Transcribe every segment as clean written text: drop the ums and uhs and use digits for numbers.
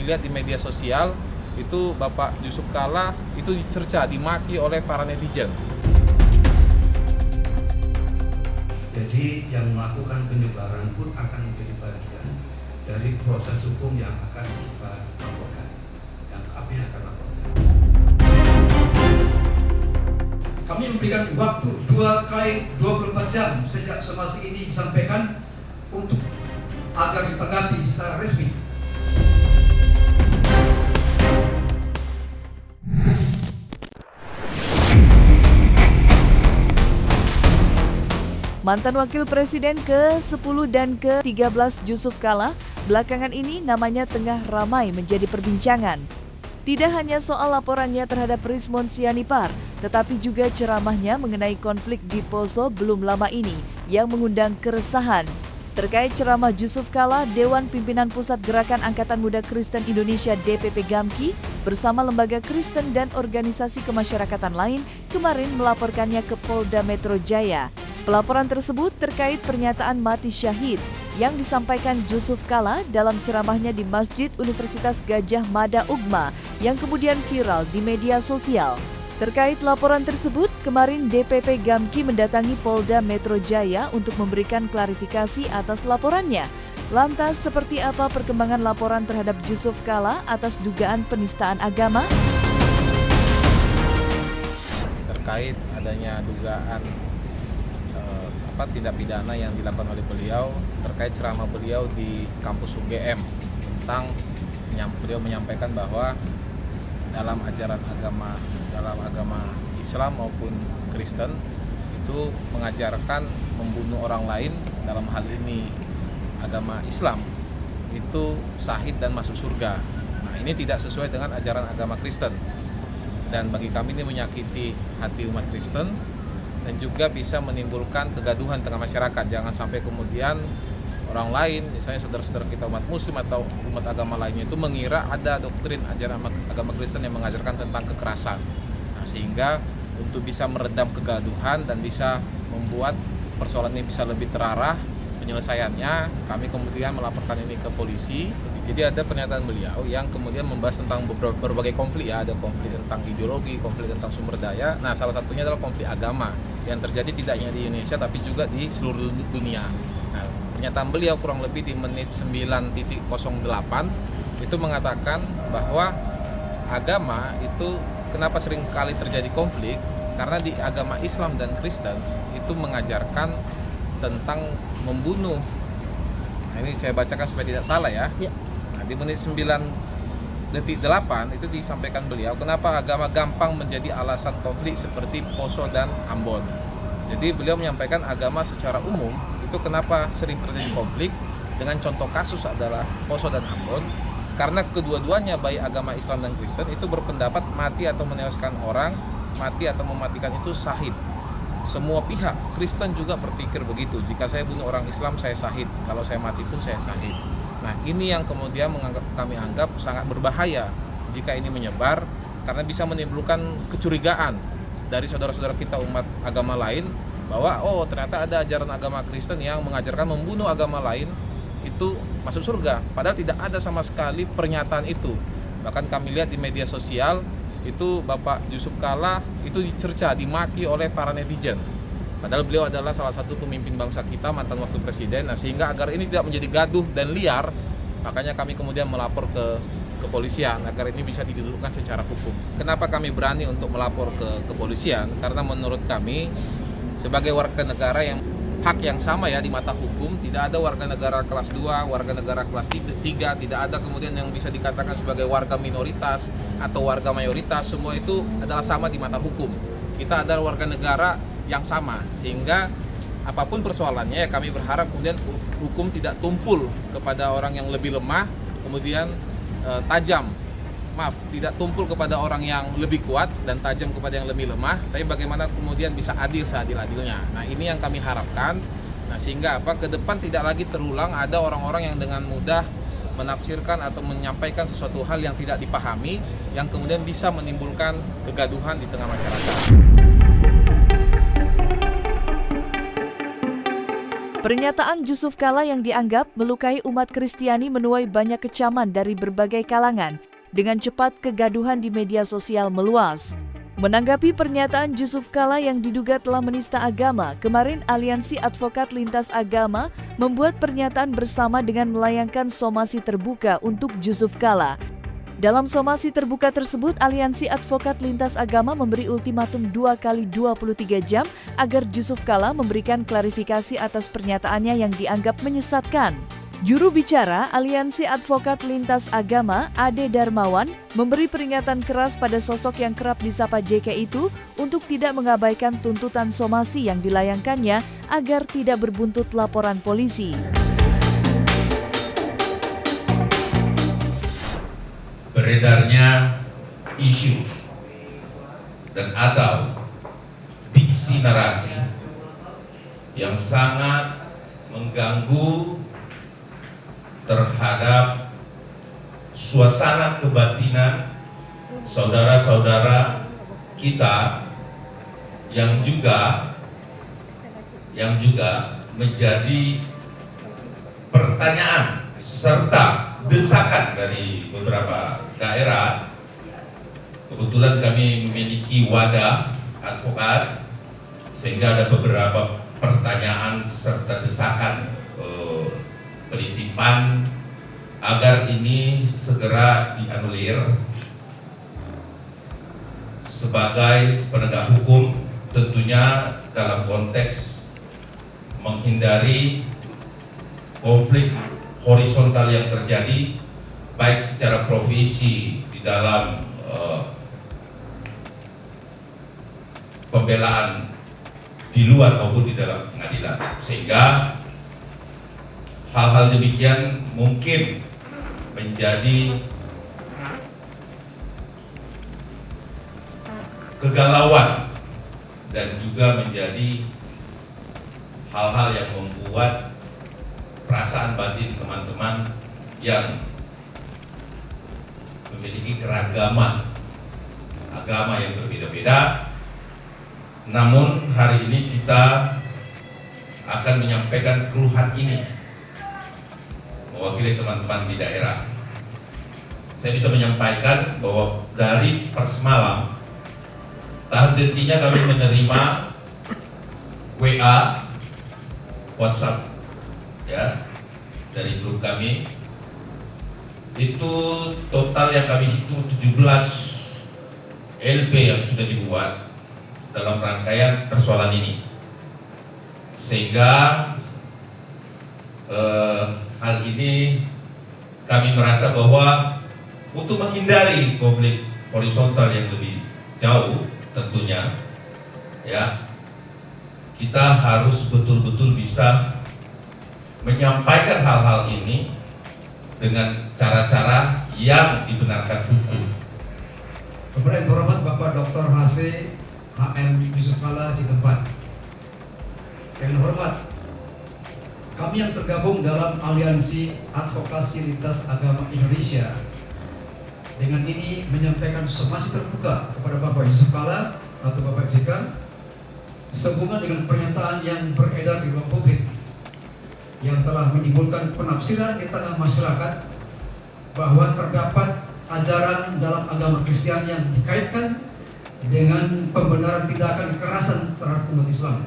kami lihat di media sosial itu Bapak Yusuf Kalla itu dicerca, dimaki oleh para netizen. Jadi yang melakukan penyebaran pun akan menjadi bagian dari proses hukum yang akan kita laporkan, yang kami akan laporkan. Kami memberikan waktu 2x24 jam sejak somasi ini disampaikan untuk agar ditanggapi secara resmi. Mantan Wakil Presiden ke-10 dan ke-13 Yusuf Kalla, belakangan ini namanya tengah ramai menjadi perbincangan. Tidak hanya soal laporannya terhadap Rismon Sianipar, tetapi juga ceramahnya mengenai konflik di Poso belum lama ini yang mengundang keresahan. Terkait ceramah Yusuf Kalla, Dewan Pimpinan Pusat Gerakan Angkatan Muda Kristen Indonesia DPP GAMKI bersama lembaga Kristen dan organisasi kemasyarakatan lain kemarin melaporkannya ke Polda Metro Jaya. Pelaporan tersebut terkait pernyataan mati syahid yang disampaikan Yusuf Kalla dalam ceramahnya di Masjid Universitas Gadjah Mada Ugma yang kemudian viral di media sosial. Terkait laporan tersebut, kemarin DPP GAMKI mendatangi Polda Metro Jaya untuk memberikan klarifikasi atas laporannya. Lantas, seperti apa perkembangan laporan terhadap Yusuf Kalla atas dugaan penistaan agama? Terkait adanya dugaan tindak pidana yang dilakukan oleh beliau terkait ceramah beliau di kampus UGM tentang beliau menyampaikan bahwa dalam ajaran agama Islam maupun Kristen itu mengajarkan membunuh orang lain, dalam hal ini agama Islam, itu syahid dan masuk surga. Nah, ini tidak sesuai dengan ajaran agama Kristen, dan bagi kami ini menyakiti hati umat Kristen dan juga bisa menimbulkan kegaduhan tengah masyarakat. Jangan sampai kemudian orang lain, misalnya saudara-saudara kita umat muslim atau umat agama lainnya itu mengira ada doktrin ajaran agama Kristen yang mengajarkan tentang kekerasan. Nah, sehingga untuk bisa meredam kegaduhan dan bisa membuat persoalan ini bisa lebih terarah penyelesaiannya, kami kemudian melaporkan ini ke polisi. Jadi ada pernyataan beliau yang kemudian membahas tentang berbagai konflik, ya, ada konflik tentang ideologi, konflik tentang sumber daya. Nah, salah satunya adalah konflik agama yang terjadi tidak hanya di Indonesia tapi juga di seluruh dunia. Nah, pernyataan beliau kurang lebih di menit 9.08 itu mengatakan bahwa agama itu kenapa sering kali terjadi konflik, karena di agama Islam dan Kristen itu mengajarkan tentang membunuh. Nah, ini saya bacakan supaya tidak salah ya. Nah, di menit 9.8 itu disampaikan beliau kenapa agama gampang menjadi alasan konflik seperti Poso dan Ambon. Jadi beliau menyampaikan agama secara umum itu kenapa sering terjadi konflik, dengan contoh kasus adalah Poso dan Ambon, karena kedua-duanya baik agama Islam dan Kristen itu berpendapat mati atau menewaskan orang, mati atau mematikan itu syahid. Semua pihak, Kristen juga berpikir begitu, jika saya bunuh orang Islam saya syahid, kalau saya mati pun saya syahid. Nah, ini yang kemudian kami anggap sangat berbahaya jika ini menyebar, karena bisa menimbulkan kecurigaan dari saudara-saudara kita umat agama lain bahwa ternyata ada ajaran agama Kristen yang mengajarkan membunuh agama lain itu masuk surga, padahal tidak ada sama sekali pernyataan itu. Bahkan kami lihat di media sosial itu Bapak Yusuf Kalla itu dicerca, dimaki oleh para netizen. Padahal beliau adalah salah satu pemimpin bangsa kita, mantan wakil presiden. Nah, sehingga agar ini tidak menjadi gaduh dan liar, makanya kami kemudian melapor ke kepolisian agar ini bisa didudukkan secara hukum. Kenapa kami berani untuk melapor ke kepolisian? Karena menurut kami sebagai warga negara yang hak yang sama ya di mata hukum, tidak ada warga negara kelas 2, warga negara kelas 3, tidak ada kemudian yang bisa dikatakan sebagai warga minoritas atau warga mayoritas, semua itu adalah sama di mata hukum. Kita adalah warga negara yang sama, sehingga apapun persoalannya ya kami berharap kemudian hukum tidak tumpul kepada orang yang lebih lemah, kemudian tidak tumpul kepada orang yang lebih kuat dan tajam kepada yang lebih lemah, tapi bagaimana kemudian bisa adil seadil-adilnya. Nah, ini yang kami harapkan. Nah, sehingga ke depan tidak lagi terulang ada orang-orang yang dengan mudah menafsirkan atau menyampaikan sesuatu hal yang tidak dipahami, yang kemudian bisa menimbulkan kegaduhan di tengah masyarakat. Pernyataan Yusuf Kala yang dianggap melukai umat Kristiani menuai banyak kecaman dari berbagai kalangan. Dengan cepat kegaduhan di media sosial meluas. Menanggapi pernyataan Yusuf Kala yang diduga telah menista agama, kemarin Aliansi Advokat Lintas Agama membuat pernyataan bersama dengan melayangkan somasi terbuka untuk Yusuf Kala. Dalam somasi terbuka tersebut, Aliansi Advokat Lintas Agama memberi ultimatum 2 kali 23 jam agar Yusuf Kala memberikan klarifikasi atas pernyataannya yang dianggap menyesatkan. Juru bicara Aliansi Advokat Lintas Agama, Ade Darmawan, memberi peringatan keras pada sosok yang kerap disapa JK itu untuk tidak mengabaikan tuntutan somasi yang dilayangkannya agar tidak berbuntut laporan polisi. Beredarnya isu dan atau diksi narasi yang sangat mengganggu terhadap suasana kebatinan saudara-saudara kita yang juga menjadi pertanyaan serta desakan dari beberapa daerah. Kebetulan kami memiliki wadah advokat sehingga ada beberapa pertanyaan serta desakan penitipan agar ini segera dianulir sebagai penegak hukum, tentunya dalam konteks menghindari konflik horizontal yang terjadi baik secara profesi di dalam pembelaan di luar maupun di dalam pengadilan, sehingga hal-hal demikian mungkin menjadi kegalauan dan juga menjadi hal-hal yang membuat perasaan batin teman-teman yang memiliki keragaman agama yang berbeda-beda. Namun hari ini kita akan menyampaikan keluhan ini mewakili teman-teman di daerah. Saya bisa menyampaikan bahwa dari pas malam tak henti-hentinya kami menerima WA, WhatsApp ya dari grup kami. Itu total yang kami hitung 17 LP yang sudah dibuat dalam rangkaian persoalan ini, sehingga hal ini kami merasa bahwa untuk menghindari konflik horizontal yang lebih jauh tentunya ya, kita harus betul-betul bisa menyampaikan hal-hal ini dengan cara-cara yang dibenarkan hukum. Kepada yang terhormat Bapak Dr. HC HM Yusuf Kala di tempat. Yang hormat, kami yang tergabung dalam Aliansi Advokasi Lintas Agama Indonesia dengan ini menyampaikan somasi terbuka kepada Bapak Yusuf Kala atau Bapak JK sehubungan dengan pernyataan yang beredar di ruang publik yang telah menimbulkan penafsiran di tengah masyarakat bahwa terdapat ajaran dalam agama Kristen yang dikaitkan dengan pembenaran tindakan kekerasan terhadap umat Islam.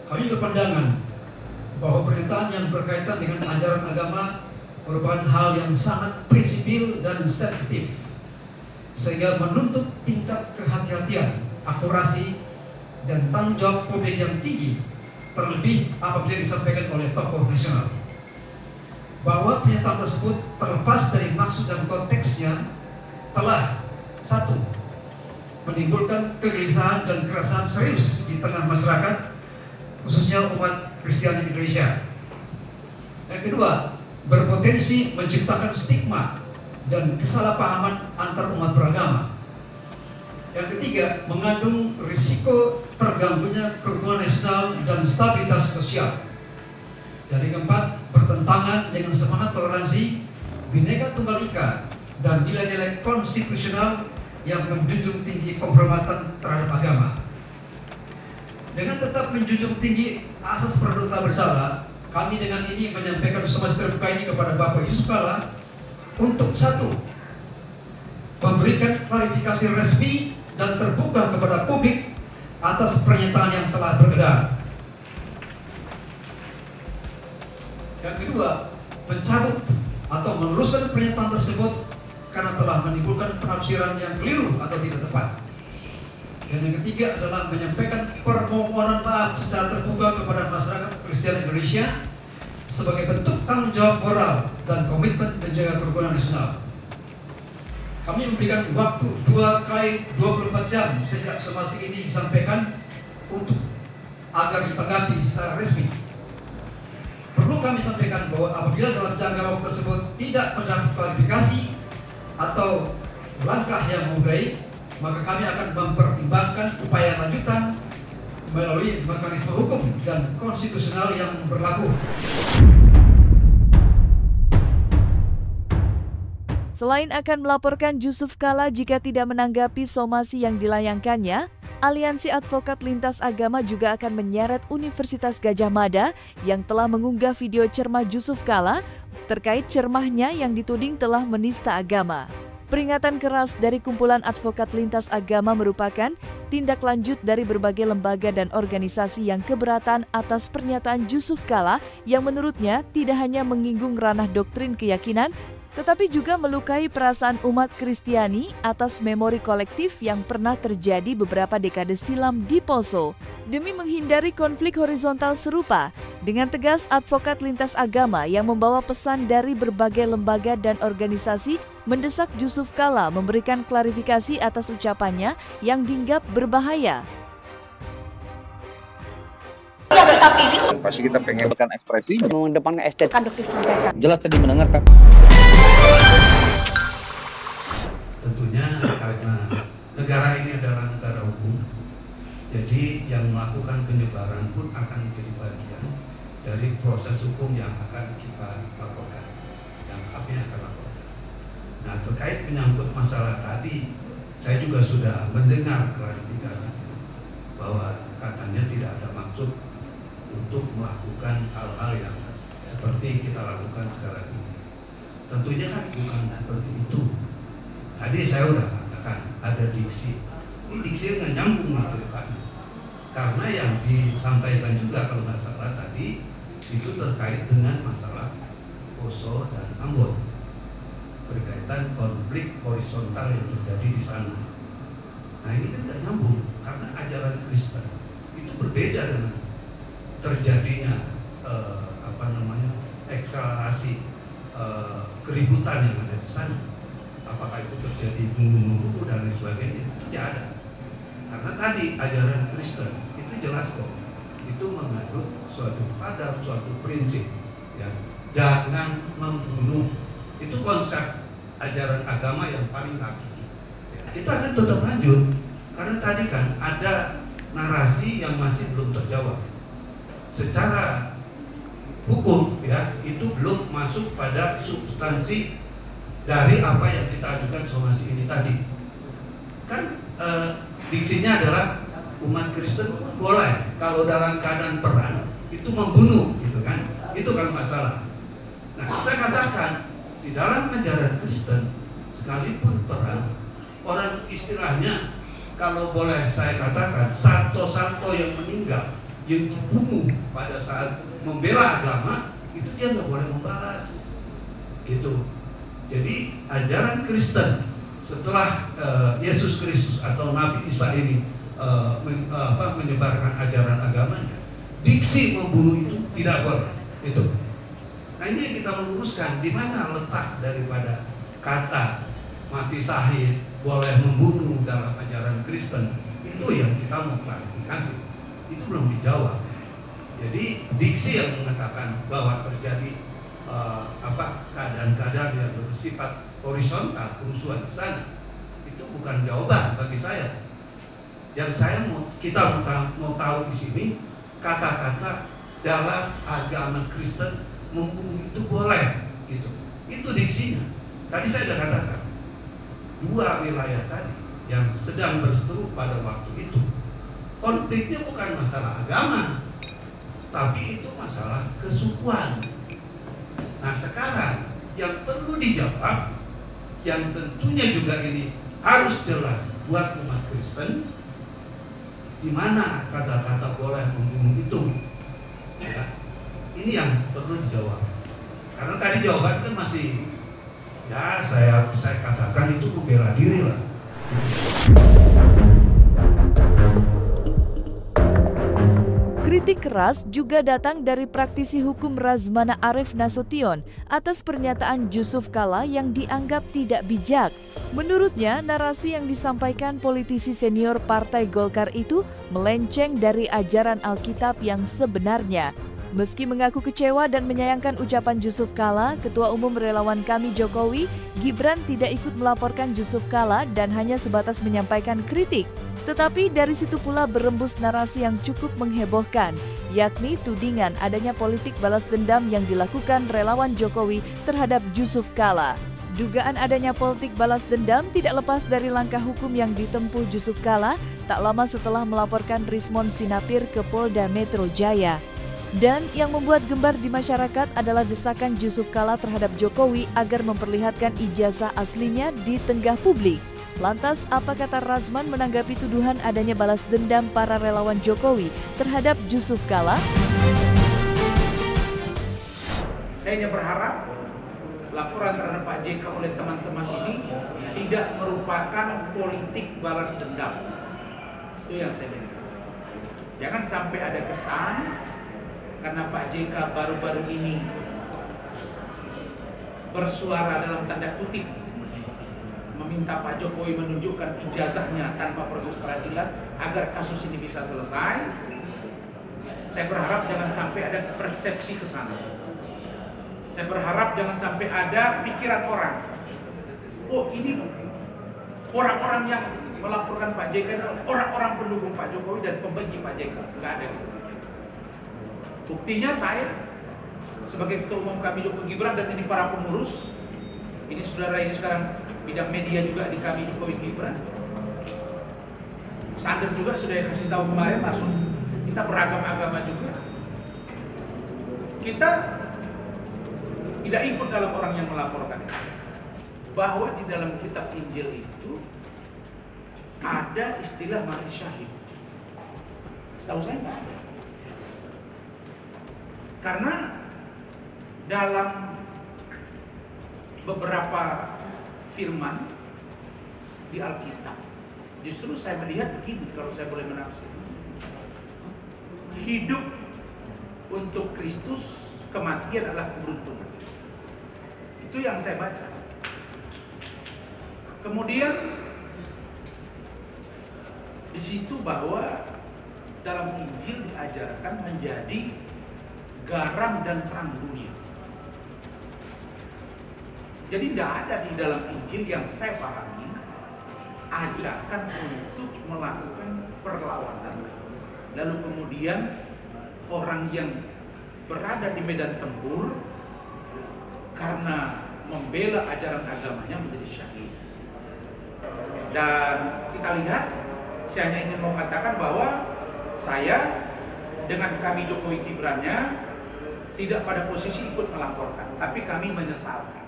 Kami berpandangan bahwa pernyataan yang berkaitan dengan ajaran agama merupakan hal yang sangat prinsipil dan sensitif, sehingga menuntut tingkat kehati-hatian, akurasi, dan tanggung jawab publik yang tinggi, terlebih apabila disampaikan oleh tokoh nasional. Bahwa pernyataan tersebut terlepas dari maksud dan konteksnya telah satu, menimbulkan kegelisahan dan keresahan serius di tengah masyarakat, khususnya umat Kristen Indonesia. Yang kedua, berpotensi menciptakan stigma dan kesalahpahaman antar umat beragama. Yang ketiga, mengandung risiko terganggunya kerukunan nasional dan stabilitas sosial. Dan yang keempat, bertentangan dengan semangat toleransi, Bhinneka Tunggal Ika, dan nilai-nilai konstitusional yang menjunjung tinggi penghormatan terhadap agama. Dengan tetap menjunjung tinggi asas praduga bersalah, kami dengan ini menyampaikan somasi terbuka ini kepada Bapak Yusuf Kalla untuk satu, memberikan klarifikasi resmi dan terbuka kepada publik atas pernyataan yang telah beredar. Yang kedua, mencabut atau meluruskan pernyataan tersebut karena telah menimbulkan penafsiran yang keliru atau tidak tepat. Dan yang ketiga adalah menyampaikan permohonan maaf secara terbuka kepada masyarakat Kristen Indonesia sebagai bentuk tanggung jawab moral dan komitmen menjaga kerukunan nasional. Kami memberikan waktu 2x24 jam sejak somasi ini disampaikan untuk agar ditanggapi secara resmi. Perlu kami sampaikan bahwa apabila dalam jangka waktu tersebut tidak terdapat klarifikasi atau langkah yang memadai, maka kami akan mempertimbangkan upaya lanjutan melalui mekanisme hukum dan konstitusional yang berlaku. Selain akan melaporkan Yusuf Kalla jika tidak menanggapi somasi yang dilayangkannya, Aliansi Advokat Lintas Agama juga akan menyeret Universitas Gadjah Mada yang telah mengunggah video cermah Yusuf Kalla terkait cermahnya yang dituding telah menista agama. Peringatan keras dari kumpulan advokat lintas agama merupakan tindak lanjut dari berbagai lembaga dan organisasi yang keberatan atas pernyataan Yusuf Kalla yang menurutnya tidak hanya menyinggung ranah doktrin keyakinan, tetapi juga melukai perasaan umat Kristiani atas memori kolektif yang pernah terjadi beberapa dekade silam di Poso. Demi menghindari konflik horizontal serupa, dengan tegas advokat lintas agama yang membawa pesan dari berbagai lembaga dan organisasi mendesak Yusuf Kalla memberikan klarifikasi atas ucapannya yang dianggap berbahaya. Pasti kita pengen berikan ekspresi mengedepankan estetika disampaikan. jelas tadi mendengarkan. Tentunya karena negara ini adalah negara hukum, jadi yang melakukan penyebaran pun akan menjadi bagian dari proses hukum yang akan kita laporkan, yang kami akan laporkan. Nah, terkait menyangkut masalah tadi, saya juga sudah mendengar klarifikasi bahwa katanya tidak ada maksud untuk melakukan hal-hal yang seperti kita lakukan sekarang ini. Tentunya kan bukan seperti itu. Tadi saya udah katakan ada diksi. Ini diksi nggak nyambung lah ceritanya. Karena yang disampaikan juga kalau nggak salah tadi itu terkait dengan masalah Poso dan Ambon, berkaitan konflik horizontal yang terjadi di sana. Nah ini kan nggak nyambung karena ajaran Kristen itu berbeda dengan terjadinya ekskalasi keributan yang ada di sana. Apakah itu terjadi bunuh-membunuh dan lain sebagainya, itu tidak ada. Karena tadi ajaran Kristen itu jelas kok, itu menganut pada suatu prinsip, ya, jangan membunuh. Itu konsep ajaran agama yang paling hakiki. Ya, kita akan tetap lanjut karena tadi kan ada narasi yang masih belum terjawab. Secara hukum, ya, itu belum masuk pada substansi dari apa yang kita ajukan somasi ini tadi. Kan diksinya adalah umat Kristen pun boleh kalau dalam keadaan perang itu membunuh, gitu kan? Itu kan masalah. Nah, kita katakan di dalam ajaran Kristen sekalipun perang, orang istilahnya kalau boleh saya katakan santo-santo yang meninggal, yang dibunuh pada saat membela agama, itu dia nggak boleh membalas, gitu. Jadi ajaran Kristen setelah Yesus Kristus atau Nabi Isa ini menyebarkan ajaran agamanya, diksi membunuh itu tidak boleh. Itu. Nah ini yang kita meluruskan, di mana letak daripada kata mati syahid boleh membunuh dalam ajaran Kristen, itu yang kita mau klarifikasi. Itu belum dijawab. Jadi diksi yang mengatakan bahwa terjadi keadaan-keadaan yang bersifat horizontal, kerusuhan di sana, itu bukan jawaban bagi saya. Yang kita mau tahu di sini, kata-kata dalam agama Kristen membunuh itu boleh, gitu. Itu diksinya. Tadi saya sudah katakan, dua wilayah tadi yang sedang berseteru pada waktu itu, konfliknya bukan masalah agama, tapi itu masalah kesukuan. Nah sekarang yang perlu dijawab, yang tentunya juga ini harus jelas buat umat Kristen, di mana kata-kata boleh membunuh itu, ya, ini yang perlu dijawab. Karena tadi jawaban kan masih, ya saya katakan itu membela diri lah. Kritik keras juga datang dari praktisi hukum Razmana Arif Nasution atas pernyataan Jusuf Kalla yang dianggap tidak bijak. Menurutnya, narasi yang disampaikan politisi senior Partai Golkar itu melenceng dari ajaran Alkitab yang sebenarnya. Meski mengaku kecewa dan menyayangkan ucapan Jusuf Kalla, Ketua Umum Relawan Kami Jokowi, Gibran tidak ikut melaporkan Jusuf Kalla dan hanya sebatas menyampaikan kritik. Tetapi dari situ pula berembus narasi yang cukup menghebohkan, yakni tudingan adanya politik balas dendam yang dilakukan relawan Jokowi terhadap Jusuf Kalla. Dugaan adanya politik balas dendam tidak lepas dari langkah hukum yang ditempuh Jusuf Kalla tak lama setelah melaporkan Rismond Sinapir ke Polda Metro Jaya. Dan yang membuat gembar di masyarakat adalah desakan Jusuf Kalla terhadap Jokowi agar memperlihatkan ijazah aslinya di tengah publik. Lantas, apa kata Razman menanggapi tuduhan adanya balas dendam para relawan Jokowi terhadap Jusuf Kalla? Saya hanya berharap laporan terhadap Pak JK oleh teman-teman ini tidak merupakan politik balas dendam. Itu yang saya bilang. Jangan sampai ada kesan karena Pak JK baru-baru ini bersuara dalam tanda kutip meminta Pak Jokowi menunjukkan ijazahnya tanpa proses peradilan agar kasus ini bisa selesai. Saya berharap jangan sampai ada persepsi ke sana. Saya berharap jangan sampai ada pikiran orang, oh ini orang-orang yang melaporkan Pak JK adalah orang-orang pendukung Pak Jokowi dan pembenci Pak JK. Nggak ada gitu. Buktinya saya sebagai Ketua Umum Kami Jokowi Gibran dan ini para pengurus, ini saudara ini sekarang bidang media juga di Kami Jokowi Gibran. Sander juga sudah kasih tahu kemarin, masuk kita beragam agama juga. Kita tidak ikut dalam orang yang melaporkan itu. Bahwa di dalam kitab Injil itu ada istilah mati syahid. Setahu saya nggak ada. Karena dalam beberapa firman di Alkitab, justru saya melihat begini, kalau saya boleh menafsir. Hidup untuk Kristus, kematian adalah keberuntungan. Itu yang saya baca. Kemudian di situ bahwa dalam Injil diajarkan menjadi garam dan terang dunia. Jadi tidak ada di dalam Injil yang saya pahami ajakan untuk melakukan perlawanan. Lalu kemudian orang yang berada di medan tempur karena membela ajaran agamanya menjadi syahid. Dan kita lihat, saya hanya ingin mau katakan bahwa saya dengan Kami Jokowi Gibrannya tidak pada posisi ikut melaporkan, tapi kami menyesalkan.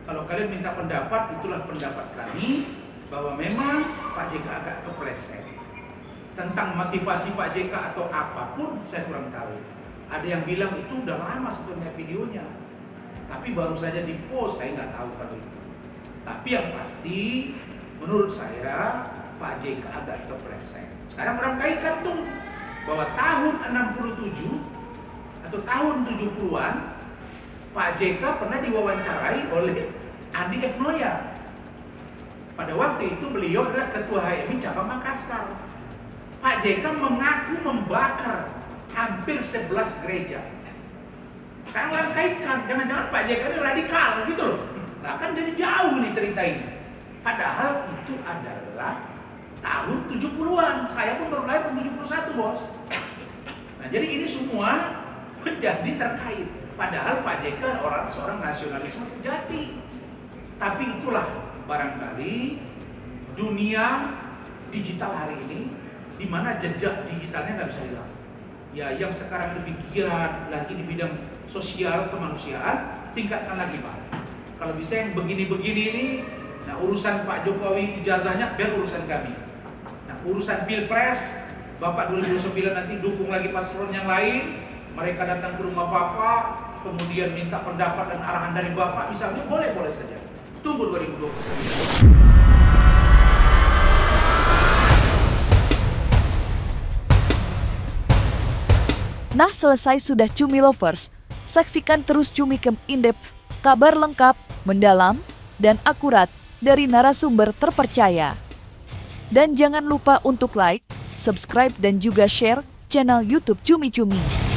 Kalau kalian minta pendapat, itulah pendapat kami bahwa memang Pak JK agak kepleset. Tentang motivasi Pak JK atau apapun saya kurang tahu. Ada yang bilang itu udah lama sebetulnya videonya, tapi baru saja di-post, saya nggak tahu kalau itu. Tapi yang pasti menurut saya Pak JK agak kepleset. Sekarang orang kaitkan tuh bahwa tahun 67 atau tahun 70-an Pak JK pernah diwawancarai oleh Andi F. Noya. Pada waktu itu beliau adalah Ketua HMI Cabang Makassar. Pak JK mengaku membakar hampir 11 gereja. Sekarang orang kaitkan, jangan-jangan Pak JK ini radikal gitu loh. Nah kan jadi jauh nih cerita ini. Padahal itu adalah tahun 70-an. Saya pun baru lahir tahun 71, bos. Nah jadi ini semua menjadi terkait. Padahal Pak JK seorang nasionalisme sejati. Tapi itulah barangkali dunia digital hari ini di mana jejak digitalnya nggak bisa hilang. Ya, yang sekarang lebih giat lagi di bidang sosial kemanusiaan, tingkatkan lagi Pak. Kalau bisa yang begini-begini ini, nah urusan Pak Jokowi ijazahnya biar urusan kami. Nah urusan Pilpres, Bapak 2029 nanti dukung lagi paslon yang lain, mereka datang ke rumah Bapak, kemudian minta pendapat dan arahan dari Bapak, misalnya boleh-boleh saja. Tunggu 2029. Nah, selesai sudah Cumi Lovers. Saksikan terus Cumikem In-Depth, kabar lengkap, mendalam, dan akurat dari narasumber terpercaya. Dan jangan lupa untuk like, subscribe, dan juga share channel YouTube Cumi Cumi.